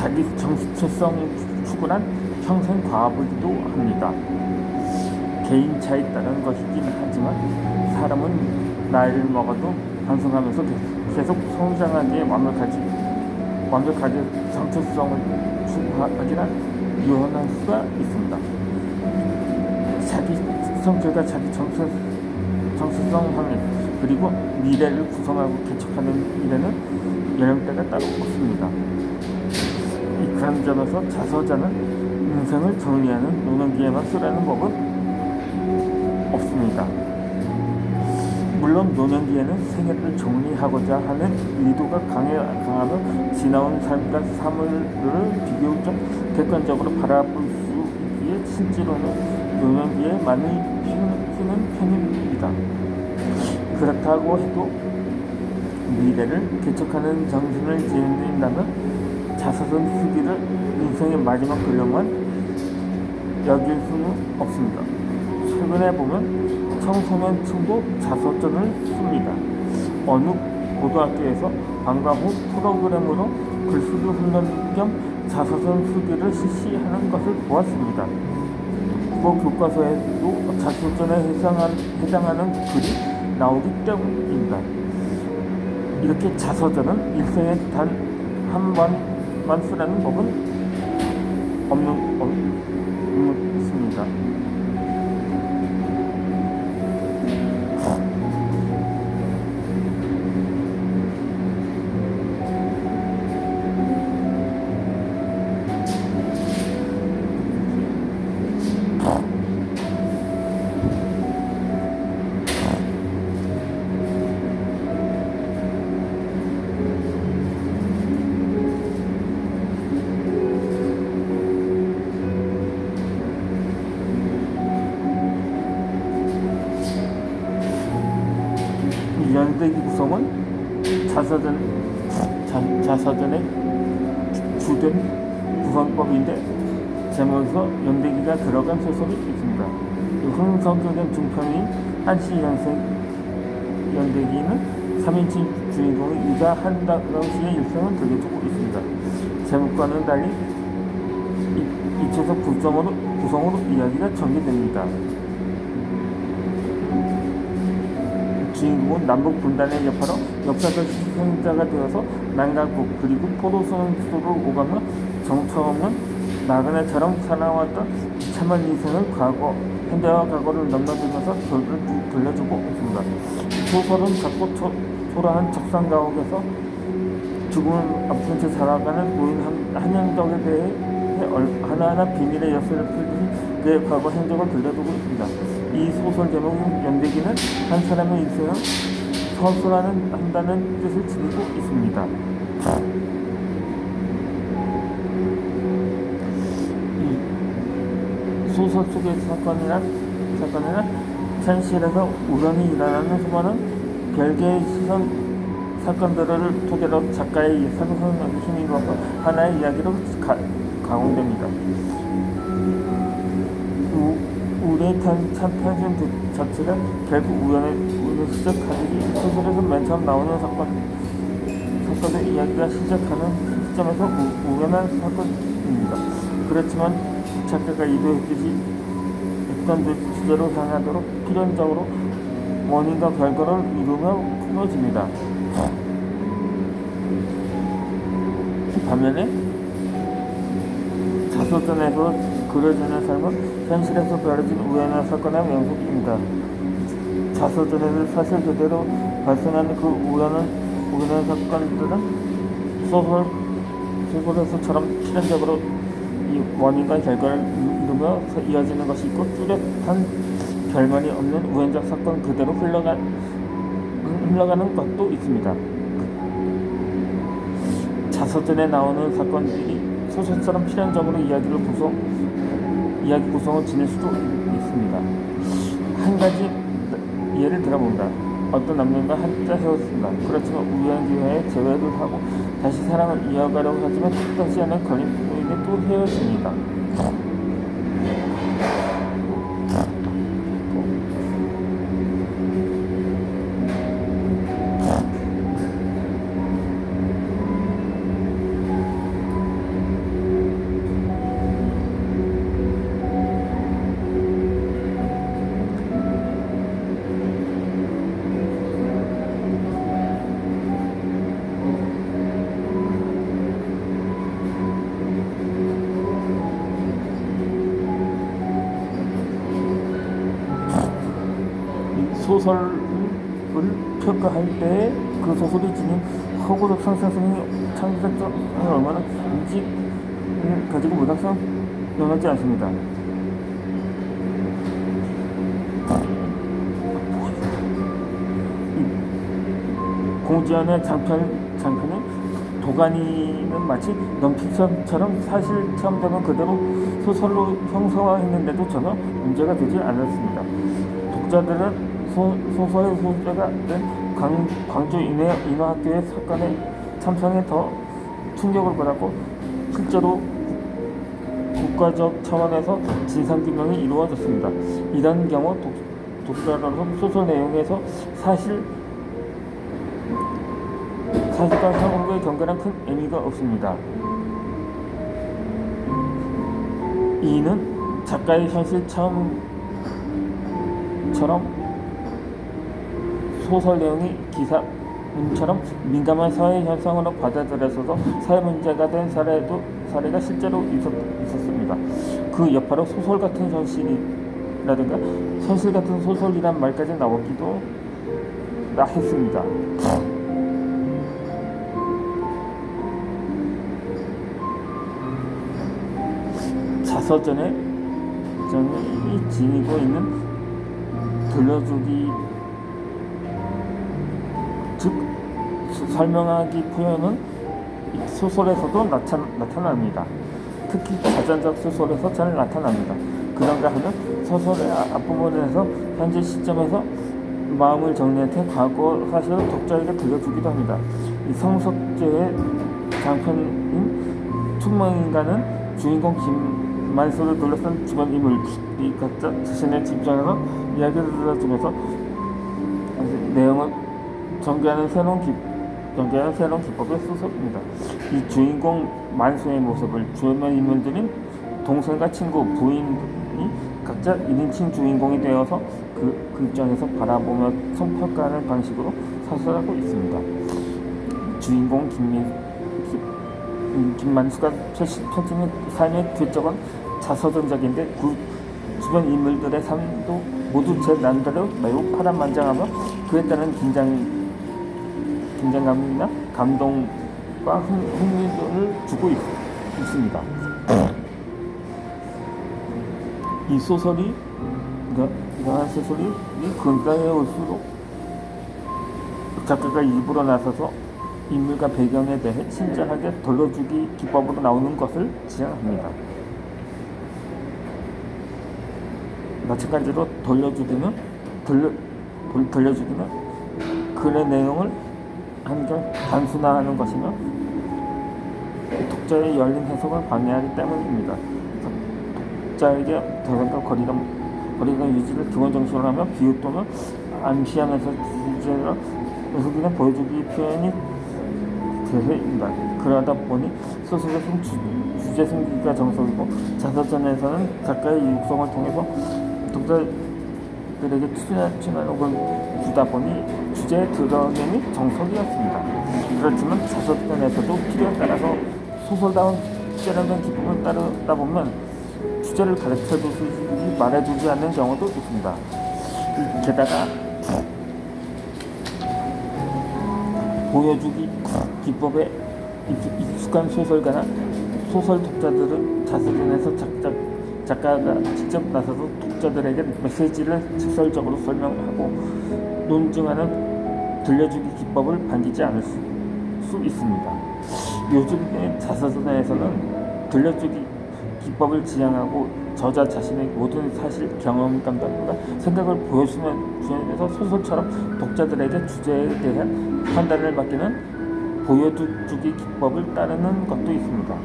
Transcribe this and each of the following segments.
자기 정체성을 추구한 평생 과부기도 합니다. 개인 차에 따른 것이긴 하지만 사람은 나이를 먹어도 반성하면서 계속 성장하기에 완벽하게 정체성을 추구하기란 유연할 수가 있습니다. 자기 성격과 자기 정체성 확립 그리고 미래를 구성하고 개척하는 일에는 연령대가 따로 없습니다. 그런 점에서 자서전은 인생을 정리하는 노년기에만 쓰라는 법은 없습니다. 물론 노년기에는 생애를 정리하고자 하는 의도가 강하며 지나온 삶과 사물을 비교적 객관적으로 바라볼 수 있기에 실제로는 노년기에 많이 쓰는 편입니다. 그렇다고 해도 미래를 개척하는 정신을 지닌다면 자서전 쓰기를 인생의 마지막 근력만 여길 수는 없습니다. 최근에 보면 청소년층도 자서전을 씁니다. 어느 고등학교에서 방과 후 프로그램으로 글쓰기 훈련 겸 자서전 쓰기를 실시하는 것을 보았습니다. 국어 교과서에도 자서전에 해당하는 글이 나오기 때문입니다. 이렇게 자서전은 일생에 단 한 번만 쓰라는 법은 없습니다. 연대기 구성은 자서전의 주된 구성법인데 제목에서 연대기가 들어간 소설이 있습니다. 흥성격인 중편인 한시 연대기는 3인칭 주인공이 이자 한당시의 일생을 들려주고 있습니다. 제목과는 달리 이초적 구성으로 이야기가 전개됩니다. 주인공은 남북 분단의 여파로 역사적 희생자가 되어서 난강국 그리고 포도선수를 오가며 정처없는 나그네처럼 살아왔던 참한 인생을 현대와 과거를 넘나들면서 결을 들려주고 있습니다. 소설은 작고 초라한 적상가옥에서 죽음을 앞둔 채 살아가는 노인 한영덕에 대해 하나하나 비밀의 열쇠를 풀듯이 그의 과거 행적을 들려주고 있습니다. 이 소설 제목인 연대기는 한 사람의 인생을 서술한다는 뜻을 지니고 있습니다. 이 소설 속의 사건이나 현실에서 우연히 일어나는 수많은 별개의 사건들을 토대로 작가의 상상력이 힘입어서 하나의 이야기로 가공됩니다. 우레탄 탄생 자체가 결국 우연의 시작하듯이 소설에서 맨 처음 나오는 사건의 이야기가 시작하는 시점에서 우연한 사건입니다. 그렇지만 작가가 이도했듯이 어떤 주제로 향하도록 필연적으로 원인과 결과를 이루며 풀어집니다. 반면에 자서전에서 그려지는 삶은 현실에서 벌어진 우연한 사건의 명속입니다. 자서전에서 사실 그대로 발생하는 그 우연한 사건들은 소설에서처럼 필연적으로 이 원인과 결과를 이루며 이어지는 것이 있고 뚜렷한 결말이 없는 우연적 사건 그대로 흘러가는 것도 있습니다. 자서전에 나오는 사건들이 소설처럼 필연적으로 이야기 구성을 지닐 수도 있습니다. 한 가지 예를 들어봅니다. 어떤 남녀가 한자 헤어졌습니다. 그렇지만 우연한 기회에 재회를 하고 다시 사랑을 이어가려고 하지만 뜻하지 않은 걸림돌에 또 헤어집니다. 소설을 평가할 때 그 소설이 지닌 허구적 상상성이 창의적 성을 얼마나 인지 가지고 문학성 논하지 않습니다. 공지연의 장편은 도가니는 마치 넌픽션처럼 사실 체험담을 그대로 소설로 형성화했는데도 전혀 문제가 되지 않았습니다. 독자들은 소설의 소재가 된 광주 인하학교의 사건의 참상에 더 충격을 받았고, 실제로 국가적 차원에서 진상규명이 이루어졌습니다. 이런 경우 독자로서 소설 내용에서 사실과 상호의 경계란 큰 의미가 없습니다. 이는 작가의 현실 체험처럼 소설 내용이 기사문처럼 민감한 사회 현상으로 받아들여져서 사회 문제가 된 사례가 실제로 있었습니다. 그 여파로 소설 같은 현실이라든가 현실 같은 소설이란 말까지 나오기도 했습니다. 자서전에 지니고 있는 들려주기, 즉 설명하기 표현은 소설에서도 나타납니다. 특히 자전적 소설에서 잘 나타납니다. 그런가 하면 소설의 앞부분에서 현재 시점에서 마음을 정리할 때 과거 사실을 독자에게 들려주기도 합니다. 이 성석재의 장편인 충망인간은 주인공 김만수를 둘러싼 주변 인물이 각자 자신의 집중해서 이야기를 들려주면서 내용을 전개하는 새로운 기법의 소설입니다. 이 주인공 만수의 모습을 주변 인물들인 동생과 친구, 부인이 각자 1인칭 주인공이 되어서 그 입장에서 바라보며 성평가하는 방식으로 사설하고 있습니다. 주인공 김만수가 펼치는 삶의 궤적은 자서전적인데 그 주변 인물들의 삶도 모두 제 나름대로 매우 파란만장하며 그에 따른 긴장감이나 감동과 흥미를 주고 있습니다. 이 소설이 근가에 올수록 작가가 일부러 나서서 인물과 배경에 대해 친절하게 돌려주기 기법으로 나오는 것을 지향합니다. 마찬가지로 돌려주기는 글의 내용을 한결 단순화하는 것이며 독자의 열린 해석을 방해하기 때문입니다. 독자에게 대상과 거리감 유지를 기본 정신으로 하며 비유 또는 암시하면서 주제를 흑인을 보여주기 표현이 대세입니다. 그러다 보니 소설에서는 주제 숨기기가 정석이고 자서전에서는 작가의 육성을 통해서 독자들에게 추진하는 주다 보니 주제의 드러냄이 정석이었습니다. 그렇지만 자서전에서도 필요에 따라서 소설다운 세련된 기법을 따르다 보면 주제를 가르쳐주지 말해주지 않는 경우도 있습니다. 게다가 보여주기 기법에 익숙한 소설가나 소설 독자들은 자서전에서 작가가 직접 나서서 독자들에게 메시지를 직설적으로 설명하고 논증하는 들려주기 기법을 반기지 않을 수 있습니다. 요즘의 자서전에서는 들려주기 기법을 지향하고 저자 자신의 모든 사실, 경험, 감각과 생각을 보여주면서 소설처럼 독자들에게 주제에 대한 판단을 맡기는 보여주기 기법을 따르는 것도 있습니다.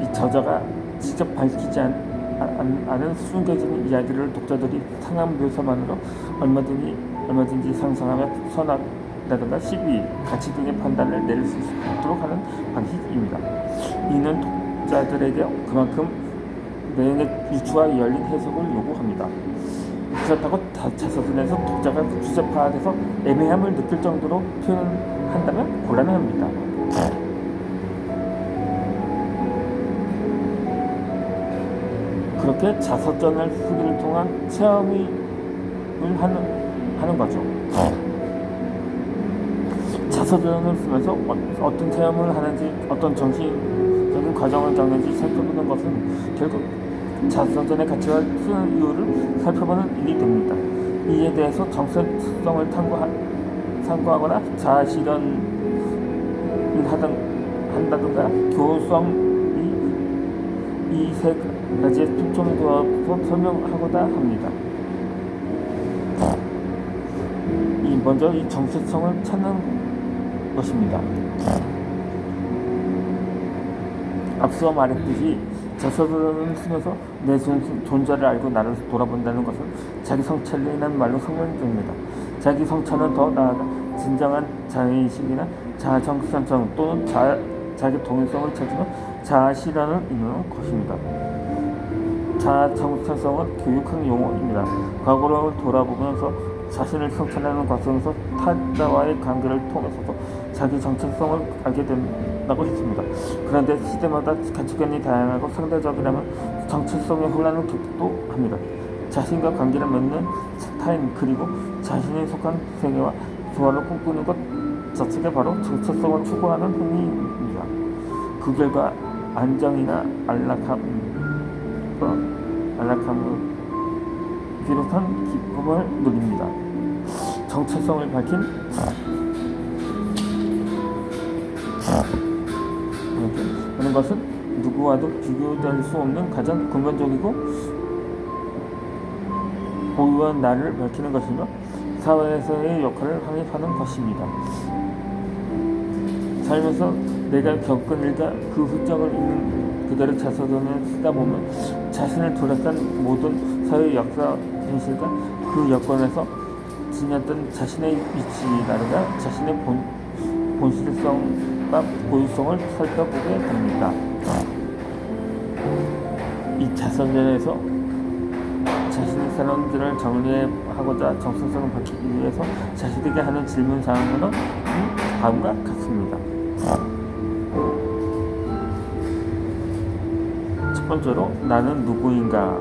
이 저자가 직접 밝히지 않은 숨겨진 이야기를 독자들이 상황 묘사만으로 얼마든지 상상하며 선악이라든가 시비, 가치 등의 판단을 내릴 수 있도록 하는 방식입니다. 이는 독자들에게 그만큼 내용의 유추와 열린 해석을 요구합니다. 그렇다고 자서전에서 독자가 주제 파악에서 애매함을 느낄 정도로 표현한다면 곤란합니다. 그렇게 자서전을 쓰기를 통한 체험을 하는 하는 거죠. 자서전을 쓰면서 어떤 체험을 하는지, 어떤 정신적인 과정을 겪는지 살펴보는 것은 결국 자서전의 가치와 쓰는 이유를 살펴보는 일이 됩니다. 이에 대해서 정체성을 탐구하거나 자아실현을 한다든가 교훈성 이 세 가지에 초점을 두어서 설명하고자 합니다. 먼저 이 정체성을 찾는 것입니다. 앞서 말했듯이 자서전을 쓰면서 내 존재를 알고 나를 돌아본다는 것은 자기 성찰이라는 말로 설명됩니다. 자기 성찰은 더 나아가 진정한 자의식이나 자아정체성 또는 자기 동일성을 찾으며 자아실현을 이루는 것입니다. 자아정체성은 교육학 용어입니다. 과거를 돌아보면서 자신을 성찰하는 과정에서 타자와의 관계를 통해서도 자기 정체성을 알게 된다고 했습니다. 그런데 시대마다 가치관이 다양하고 상대적이라면 정체성의 혼란을 겪기도 합니다. 자신과 관계를 맺는 타인 그리고 자신이 속한 세계와 조화를 꿈꾸는 것 자체가 바로 정체성을 추구하는 행위입니다. 그 결과 안정이나 안락함을 비롯한 기쁨을 누립니다. 정체성을 밝힌 하는 것은 누구와도 비교될 수 없는 가장 근본적이고 고유한 나를 밝히는 것이며 사회에서의 역할을 확립하는 것입니다. 살면서 내가 겪은 일과 그 흔적을 있는 그대로 자서전을 쓰다 보면 자신을 둘러싼 모든 사회 역사 현실과 그 여건에서 지녔던 자신의 위치라든가 자신의 본실성과 고유성을 살펴보게 됩니다. 이 자서전에서 자신의 사람들을 정리하고자 정체성을 밝히기 위해서 자신에게 하는 질문 사항은 다음과 같습니다. 첫 번째로 나는 누구인가?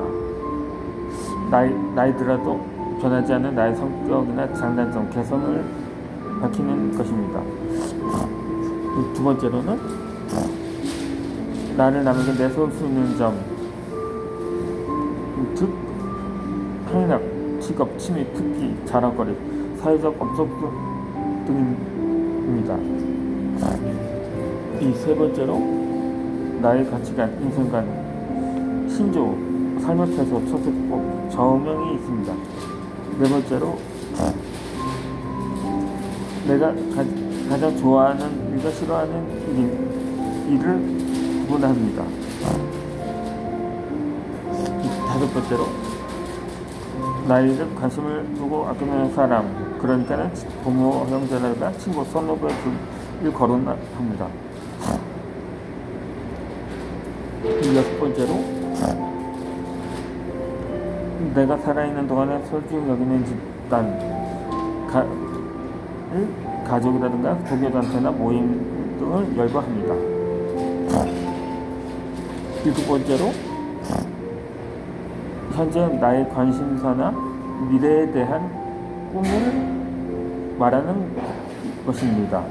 나이 들어도 변하지 않는 나의 성격이나 장단점, 개성을 밝히는 것입니다. 두 번째로는 나를 남에게 내세울 수 있는 점, 즉 학력, 직업, 취미, 특기, 자랑거리, 사회적 업적 등입니다. 이 세 번째로 나의 가치관, 인생관, 신조, 삶의 태도, 처세법, 저명이 있습니다. 네 번째로 내가 가장 좋아하는 일과 싫어하는 일을 구분합니다. 다섯 번째로 나이를 관심을 두고 아끼는 사람, 그러니까는 부모, 형제라든가 친구, 선후배 둘을 거론합니다. 여섯 번째로 내가 살아있는 동안에 소중히 여기는 집단, 가족이라든가 종교단체나 모임 등을 열거합니다. 일곱 번째로 현재 나의 관심사나 미래에 대한 꿈을 말하는 것입니다.